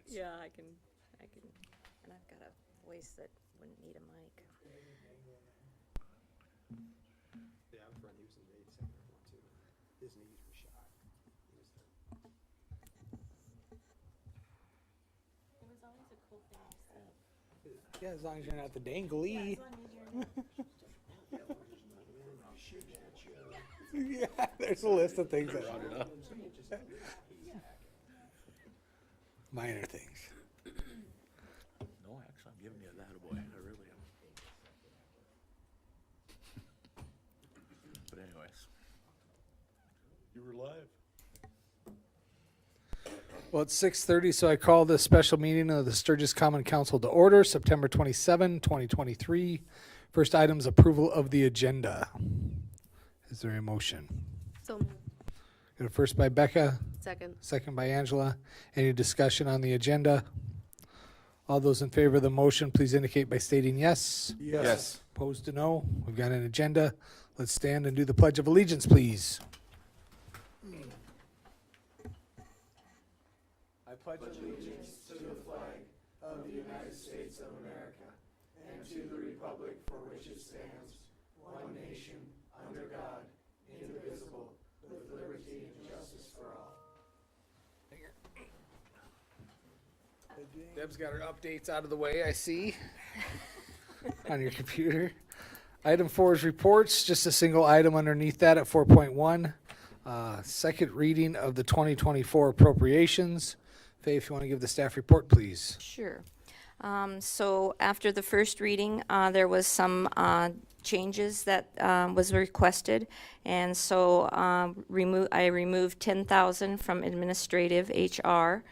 Yeah, I can, and I've got a voice that wouldn't need a mic. Yeah, I have a friend, he was in the Navy second Air Force too. His knees were shot. He was It was always a cool thing to see. Yeah, as long as you're not the dangly. Yeah, there's a list of things that brought it up. Minor things. No, actually, I'm giving you that, boy. I really am. But anyways, you were live. Well, it's 6:30, so I call this special meeting of the Sturgis Common Council to order, September 27, 2023. First item is approval of the agenda. Is there a motion? So, Got a first by Becca, second. second by Angela. Any discussion on the agenda? All those in favor of the motion, please indicate by stating yes. Yes. Opposed to no. We've got an agenda. Let's stand and do the Pledge of Allegiance, please. I pledge allegiance to the flag of the United States of America and to the republic for which it stands, one nation, under God, indivisible, with liberty and justice for all. Deb's got her updates out of the way, I see, on your computer. Item 4 is reports, just a single item underneath that at 4.1. Second reading of the 2024 appropriations. Faye, if you want to give the staff report, please. Sure. So after the first reading, there was some changes that was requested, and so I removed 10,000 from administrative HR,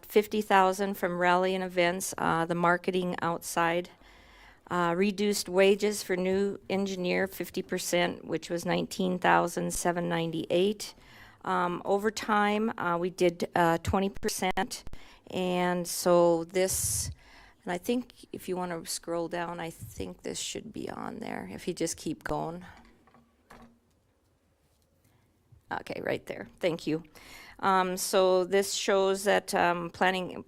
50,000 from rally and events, the marketing outside, reduced wages for new engineer 50%, which was 19,798. Overtime, we did 20%, and so this. And I think if you want to scroll down, I think this should be on there, if you just keep going. Okay, right there. Thank you. So this shows that planning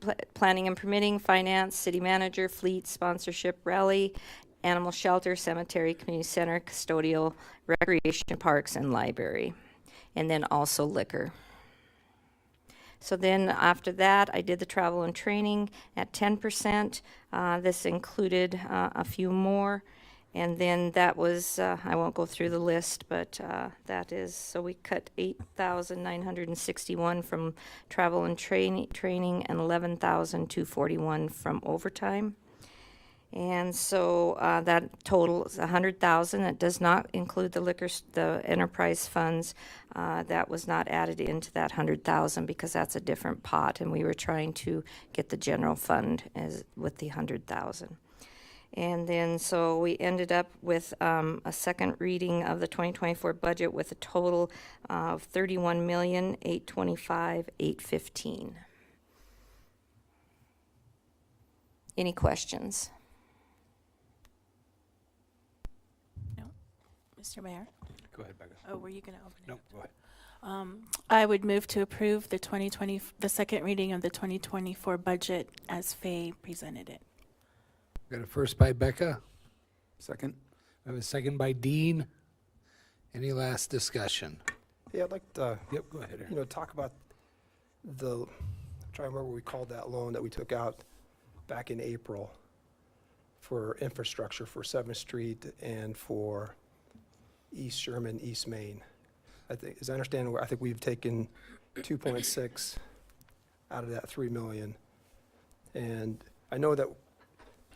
and permitting, finance, city manager, fleet, sponsorship, rally, animal shelter, cemetery, community center, custodial, recreation, parks, and library. And then also liquor. So then after that, I did the travel and training at 10%. This included a few more. And then that was, I won't go through the list, but that is, so we cut 8,961 from travel and training and 11,241 from overtime. And so that total is 100,000. That does not include the enterprise funds. That was not added into that 100,000 because that's a different pot, and we were trying to get the general fund with the 100,000. And then so we ended up with a second reading of the 2024 budget with a total of $31,825,815. Any questions? Mr. Mayor? Go ahead, Becca. Oh, were you going to open it? Nope, go ahead. I would move to approve the second reading of the 2024 budget as Faye presented it. Got a first by Becca. Second. I have a second by Dean. Any last discussion? Yeah, I'd like to, Yep, go ahead. talk about I'm trying to remember what we called that loan that we took out back in April for infrastructure for 7th Street and for East Sherman, East Main. I think, as I understand, I think we've taken 2.6 out of that 3 million. And I know that,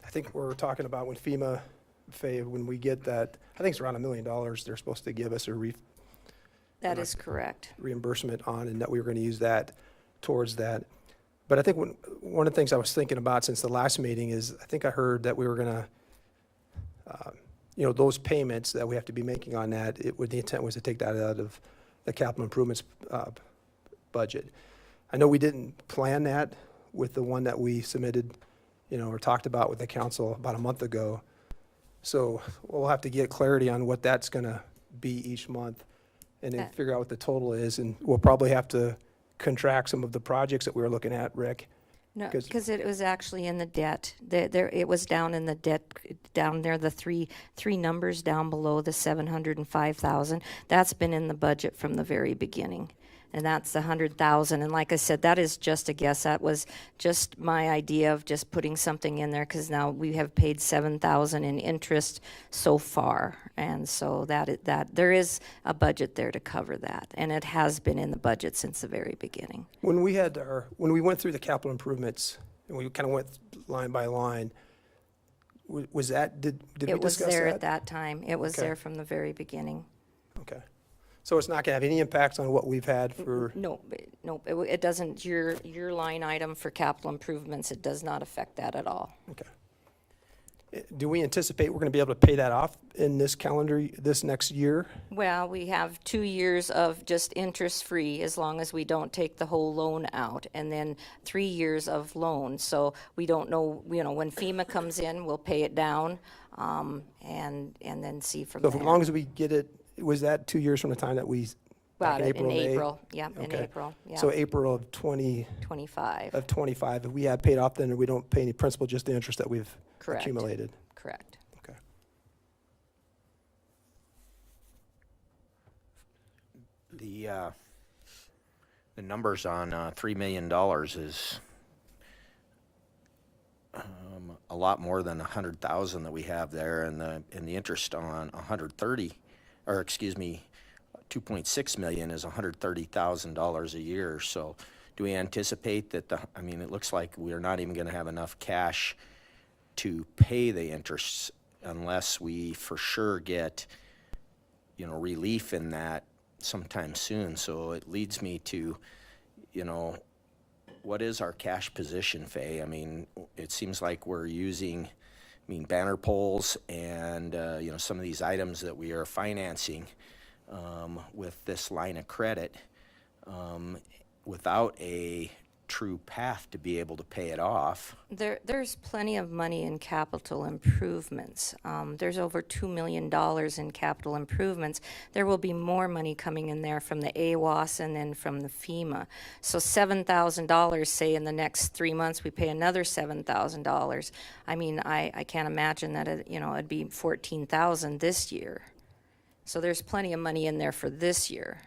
I think we're talking about when FEMA, Faye, when we get that, I think it's around $1 million they're supposed to give us a That is correct. reimbursement on, and that we were going to use that towards that. But I think one of the things I was thinking about since the last meeting is, I think I heard that we were going to, those payments that we have to be making on that, the intent was to take that out of the capital improvements budget. I know we didn't plan that with the one that we submitted, or talked about with the council about a month ago. So we'll have to get clarity on what that's going to be each month and then figure out what the total is. And we'll probably have to contract some of the projects that we were looking at, Rick. No, 'Cause- because it was actually in the debt. It was down in the debt, down there, the three numbers down below the 705,000. That's been in the budget from the very beginning. And that's the 100,000. And like I said, that is just a guess. That was just my idea of just putting something in there because now we have paid 7,000 in interest so far. And so that there is a budget there to cover that. And it has been in the budget since the very beginning. When we went through the capital improvements, and we kind of went line by line, was that, did we It was discuss there that? at that time. It was Okay. there from the very beginning. Okay. So it's not going to have any impact on what we've had for, No, it doesn't, your line item for capital improvements, it does not affect that at all. okay. Do we anticipate we're going to be able to pay that off in this next year? Well, we have 2 years of just interest-free as long as we don't take the whole loan out, and then 3 years of loan. So we don't know, when FEMA comes in, we'll pay it down, and then see from So there. as long as we get it, was that 2 years from the time that we, back Got it, in May? April, yeah, in Okay. April, yeah, So April of 25, 25, if we have paid off, then we don't pay any principal, just the interest that we've Correct. accumulated. correct. Okay. The numbers on $3 million is a lot more than 100,000 that we have there, and the interest on 130, or excuse me, 2.6 million is $130,000 a year. So do we anticipate that it looks like we're not even going to have enough cash to pay the interests unless we for sure get, relief in that sometime soon. So it leads me to, what is our cash position, Faye? It seems like we're using, banner poles and, some of these items that we are financing with this line of credit without a true path to be able to pay it off. There's plenty of money in capital improvements. There's over $2 million in capital improvements. There will be more money coming in there from the AWAS and then from the FEMA. So $7,000, say in the next 3 months, we pay another $7,000. I can't imagine that it'd be $14,000 this year. So there's plenty of money in there for this year.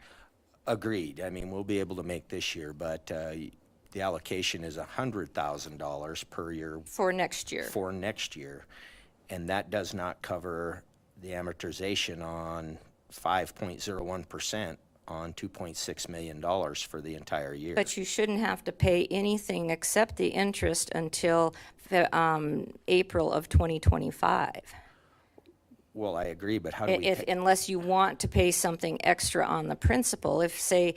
Agreed. We'll be able to make this year, but the allocation is $100,000 per year For next year. for next year, and that does not cover the amortization on 5.01% on $2.6 million for the entire year. But you shouldn't have to pay anything except the interest until April of 2025. Well, I agree, but how do we pay? Unless you want to pay something extra on the principal. If, say,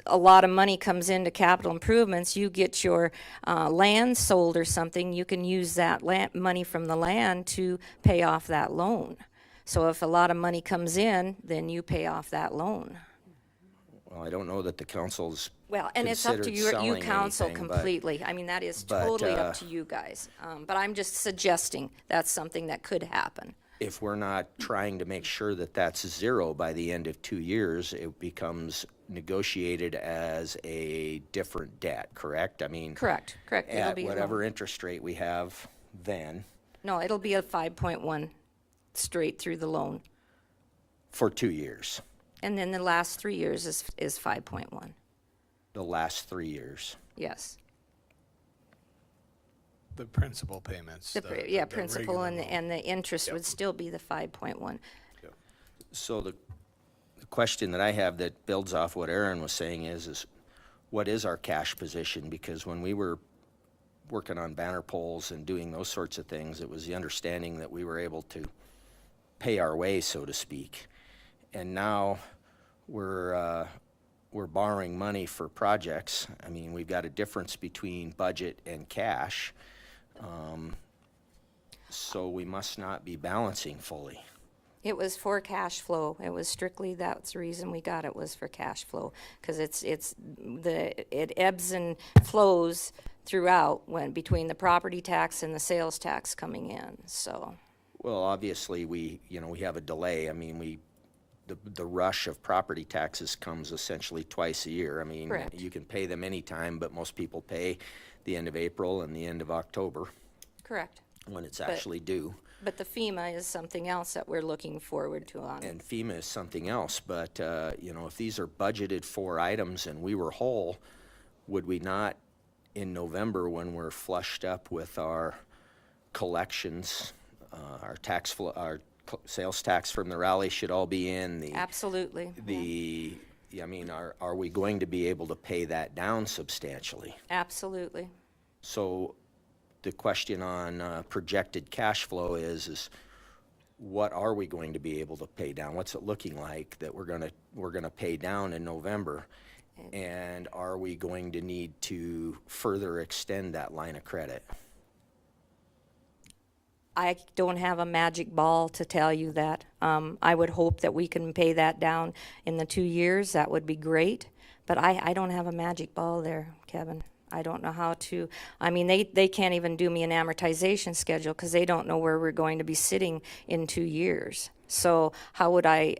a lot of money comes into capital improvements, you get your land sold or something, you can use that money from the land to pay off that loan. So if a lot of money comes in, then you pay off that loan. Well, I don't know that the council's Well, and it's up to considered you selling council anything, but- completely. That is but, totally up to you guys. But I'm just suggesting that's something that could happen. If we're not trying to make sure that that's zero by the end of 2 years, it becomes negotiated as a different debt, correct? Correct. It'll At be a whatever loan. interest rate we have then No, it'll be a 5.1 straight through the loan. for 2 years, And then the last 3 years is 5.1. the last 3 years. Yes. The principal payments. the Principal regular and loan. and the interest would still be the 5.1. So the question that I have that builds off what Aaron was saying is what is our cash position? Because when we were working on banner poles and doing those sorts of things, it was the understanding that we were able to pay our way, so to speak. And now we're borrowing money for projects. We've got a difference between budget and cash. So we must not be balancing fully. It was for cash flow. It was strictly, that's the reason we got it, was for cash flow. Because it ebbs and flows throughout between the property tax and the sales tax coming in, so. Well, obviously, we have a delay. the rush of property taxes comes essentially twice a year. I mean, Correct. you can pay them anytime, but most people pay the end of April and the end of October Correct. when it's actually due. But the FEMA is something else that we're looking forward to on. And FEMA is something else, but, you know, if these are budgeted for items and we were whole, would we not, in November, when we're flushed up with our collections, our tax flow, our sales tax from the rally should all be in, Absolutely. I mean, are we going to be able to pay that down substantially? Absolutely. So the question on projected cash flow is what are we going to be able to pay down? What's it looking like that we're gonna pay down in November? And are we going to need to further extend that line of credit? I don't have a magic ball to tell you that. I would hope that we can pay that down in the 2 years. That would be great. But I don't have a magic ball there, Kevin. I don't know how to, I mean, they can't even do me an amortization schedule because they don't know where we're going to be sitting in 2 years. So how would I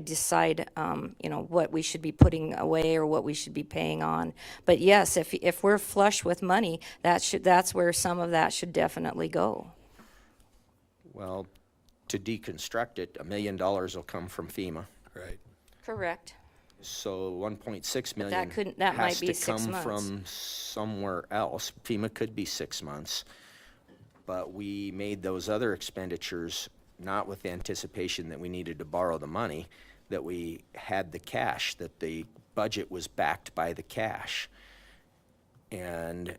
decide, you know, what we should be putting away or what we should be paying on? But yes, if we're flush with money, that's where some of that should definitely go. Well, to deconstruct it, $1 million will come from FEMA. Right. Correct. So 1.6 million that might has be to 6 come months. from somewhere else. FEMA could be 6 months, but we made those other expenditures not with the anticipation that we needed to borrow the money, that we had the cash, that the budget was backed by the cash. And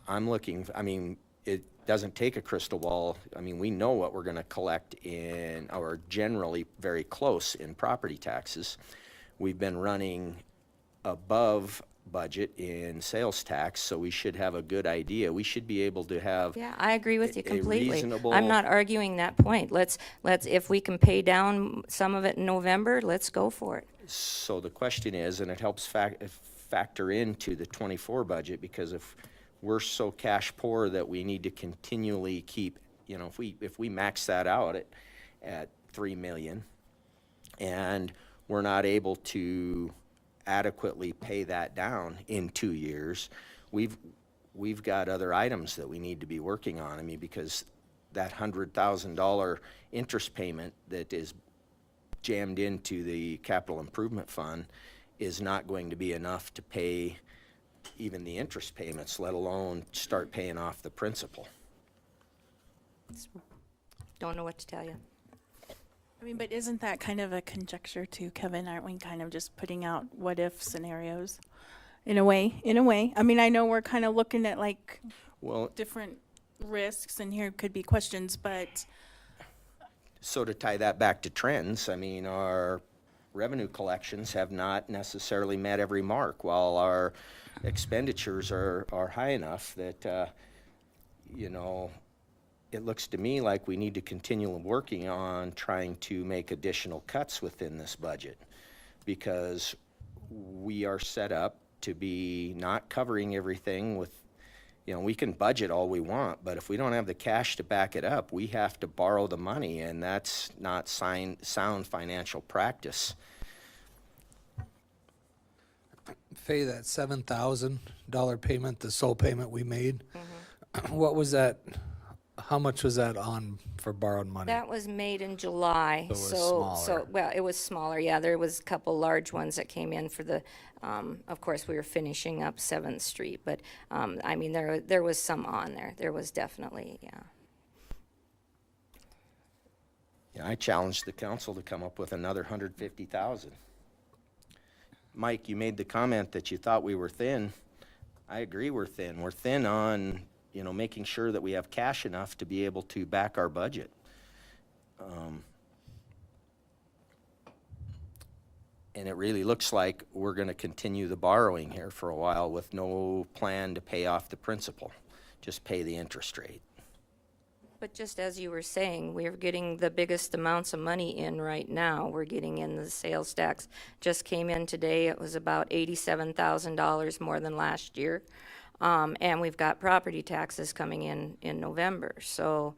I'm looking, I mean, it doesn't take a crystal ball. I mean, we know what we're gonna collect in, or generally very close in property taxes. We've been running above budget in sales tax, so we should have a good idea. We should be able to have Yeah, I agree with you a completely. reasonable- I'm not arguing that point. Let's, if we can pay down some of it in November, let's go for it. So the question is, and it helps factor into the '24 budget, because if we're so cash poor that we need to continually keep, you know, if we max that out at 3 million, and we're not able to adequately pay that down in 2 years, we've got other items that we need to be working on. I mean, because that $100,000 interest payment that is jammed into the capital improvement fund is not going to be enough to pay even the interest payments, let alone start paying off the principal. Don't know what to tell you. I mean, but isn't that kind of a conjecture too, Kevin? Aren't we kind of just putting out what if scenarios? In a way. I mean, I know we're kind of looking at like Well, different risks and here could be questions, but so to tie that back to trends, I mean, our revenue collections have not necessarily met every mark, while our expenditures are high enough that, you know, it looks to me like we need to continue working on trying to make additional cuts within this budget, because we are set up to be not covering everything with, you know, we can budget all we want, but if we don't have the cash to back it up, we have to borrow the money, and that's not sound financial practice. Faye, that $7,000 payment, the sole payment we made, what was that? How much was that on for borrowed money? That was made in July, So it was so, smaller. well, it was smaller, yeah, there was a couple large ones that came in for the, of course, we were finishing up 7th Street, but, I mean, there was some on there, there was definitely, yeah. Yeah, I challenged the council to come up with another 150,000. Mike, you made the comment that you thought we were thin. I agree we're thin. We're thin on, you know, making sure that we have cash enough to be able to back our budget. And it really looks like we're gonna continue the borrowing here for a while with no plan to pay off the principal, just pay the interest rate. But just as you were saying, we're getting the biggest amounts of money in right now. We're getting in the sales tax. Just came in today. It was about $87,000 more than last year. And we've got property taxes coming in November. So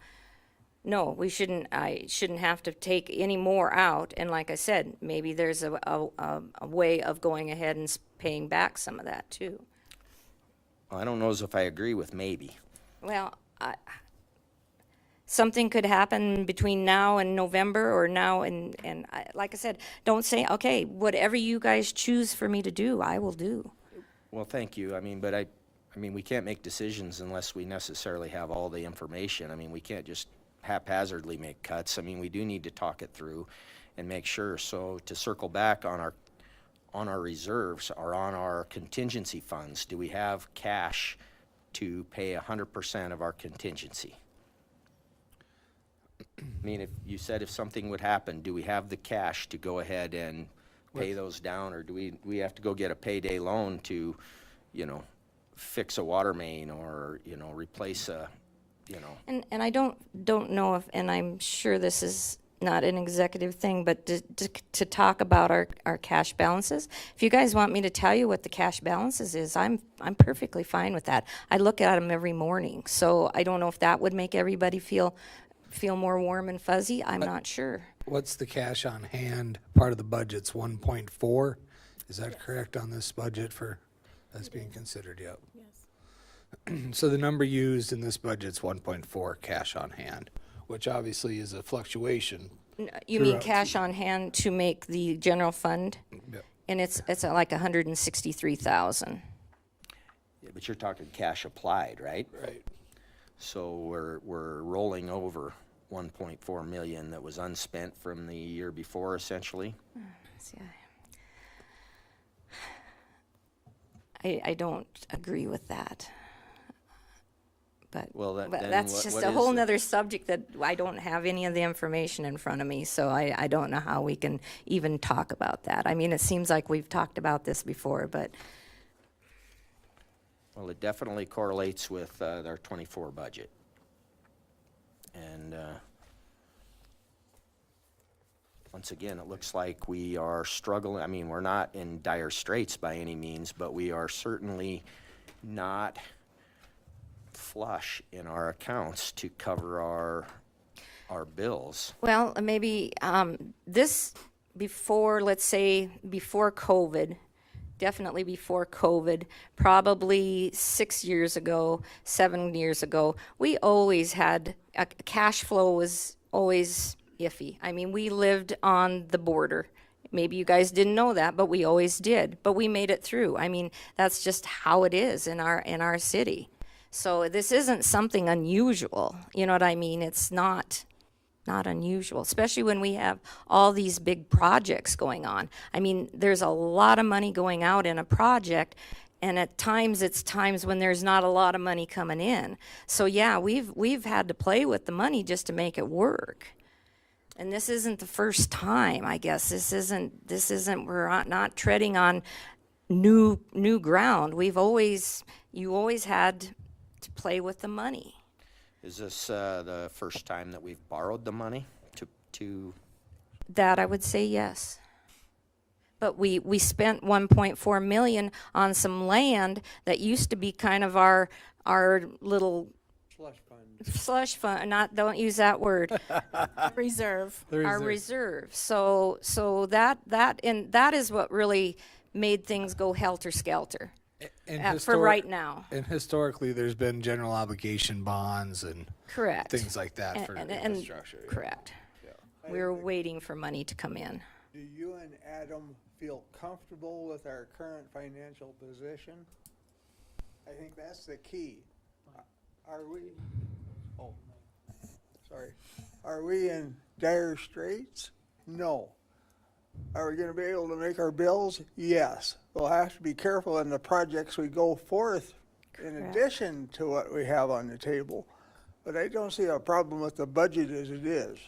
no, we shouldn't, I shouldn't have to take any more out. And like I said, maybe there's a way of going ahead and paying back some of that too. Well, I don't know as if I agree with maybe. Well, something could happen between now and November or now and like I said, don't say, okay, whatever you guys choose for me to do, I will do. Well, thank you. I mean, but I mean, we can't make decisions unless we necessarily have all the information. I mean, we can't just haphazardly make cuts. I mean, we do need to talk it through and make sure. So to circle back on our reserves or on our contingency funds, do we have cash to pay 100% of our contingency? I mean, if you said if something would happen, do we have the cash to go ahead and pay those down, or do we have to go get a payday loan to, you know, fix a water main or, you know, replace a, you know? And I don't know if, and I'm sure this is not an executive thing, but to talk about our cash balances. If you guys want me to tell you what the cash balances is, I'm perfectly fine with that. I look at them every morning, so I don't know if that would make everybody feel more warm and fuzzy. I'm not sure. What's the cash on hand? Part of the budget's 1.4. Is that correct on this budget for, that's being considered, yep. Yes. So the number used in this budget's 1.4 cash on hand, which obviously is a fluctuation. You mean Throughout. cash on hand to make the general fund? Yep. And it's like 163,000. Yeah, but you're talking cash applied, right? Right. So we're rolling over 1.4 million that was unspent from the year before, essentially. See, I don't agree with that. But, Well, but then that's what- just what a is whole the- nother subject that I don't have any of the information in front of me, so I don't know how we can even talk about that. I mean, it seems like we've talked about this before, but Well, it definitely correlates with our '24 budget. And once again, it looks like we are struggling. I mean, we're not in dire straits by any means, but we are certainly not flush in our accounts to cover our bills. well, maybe this before, let's say, before COVID, definitely before COVID, probably 6 years ago, 7 years ago, we always had, cash flow was always iffy. I mean, we lived on the border. Maybe you guys didn't know that, but we always did. But we made it through. I mean, that's just how it is in our city. So this isn't something unusual. You know what I mean? It's not unusual, especially when we have all these big projects going on. I mean, there's a lot of money going out in a project, and at times it's times when there's not a lot of money coming in. So yeah, we've had to play with the money just to make it work. And this isn't the first time, I guess. This isn't we're not treading on new ground. You always had to play with the money. Is this the first time that we've borrowed the money to That I would say yes. But we spent 1.4 million on some land that used to be kind of our little slush fund. Don't use that word. Reserve. Our reserve. So that is what really made things go helter skelter for right now. And historically, there's been general obligation bonds and Correct. things like that for And infrastructure. yeah. correct. We were waiting for money to come in. Do you and Adam feel comfortable with our current financial position? I think that's the key. Are we, are we in dire straits? No. Are we gonna be able to make our bills? Yes. We'll have to be careful in the projects we go forth in Correct. addition to what we have on the table. But I don't see a problem with the budget as it is.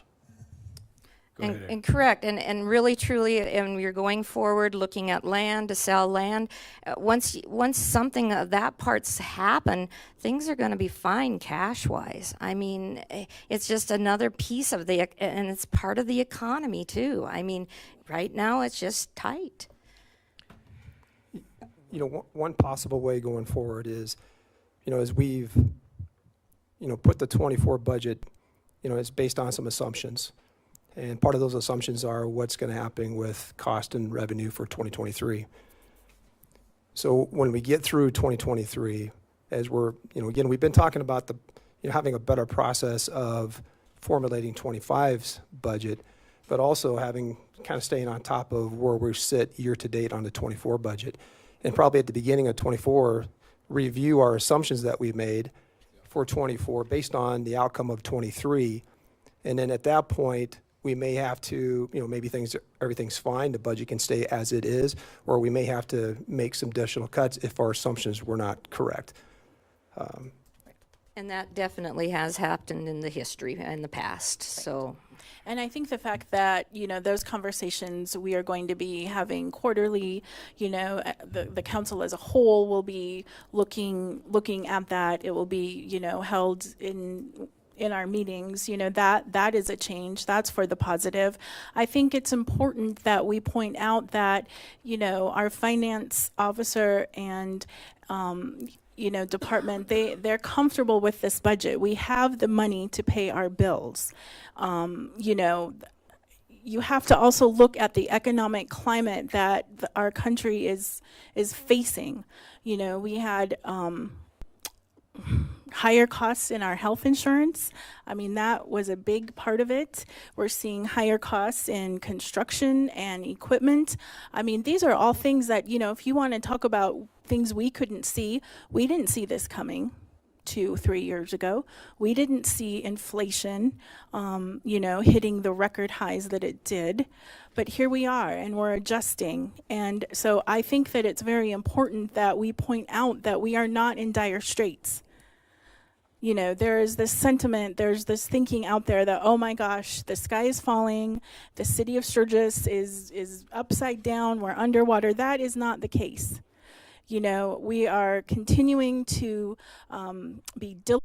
And correct, and really truly, and you're going forward, looking at land, to sell land, once something of that part's happen, things are gonna be fine cash-wise. I mean, it's just another piece of and it's part of the economy too. I mean, right now, it's just tight. You know, one possible way going forward is, you know, as we've, you know, put the '24 budget it's based on some assumptions. And part of those assumptions are what's going to happen with cost and revenue for 2023. So when we get through 2023, as we're, again, we've been talking about having a better process of formulating 25's budget, but also having kind of staying on top of where we sit year to date on the 24 budget. And probably at the beginning of 24, review our assumptions that we've made for 24 based on the outcome of 23. And then at that point, we may have to, maybe everything's fine, the budget can stay as it is, or we may have to make some additional cuts if our assumptions were not correct. And that definitely has happened in the history, in the past, so. And I think the fact that, those conversations we are going to be having quarterly, the council as a whole will be looking at that. It will be, held in our meetings, that is a change. That's for the positive. I think it's important that we point out that, our finance officer and, department, they're comfortable with this budget. We have the money to pay our bills. You have to also look at the economic climate that our country is facing. We had higher costs in our health insurance. I mean, that was a big part of it. We're seeing higher costs in construction and equipment. I mean, these are all things that, if you want to talk about things we couldn't see, we didn't see this coming 2-3 years ago. We didn't see inflation, hitting the record highs that it did. But here we are, and we're adjusting. And so I think that it's very important that we point out that we are not in dire straits. There is this sentiment, there's this thinking out there that, oh my gosh, the sky is falling, the city of Sturgis is upside down, we're underwater. That is not the case. We are continuing to be diligent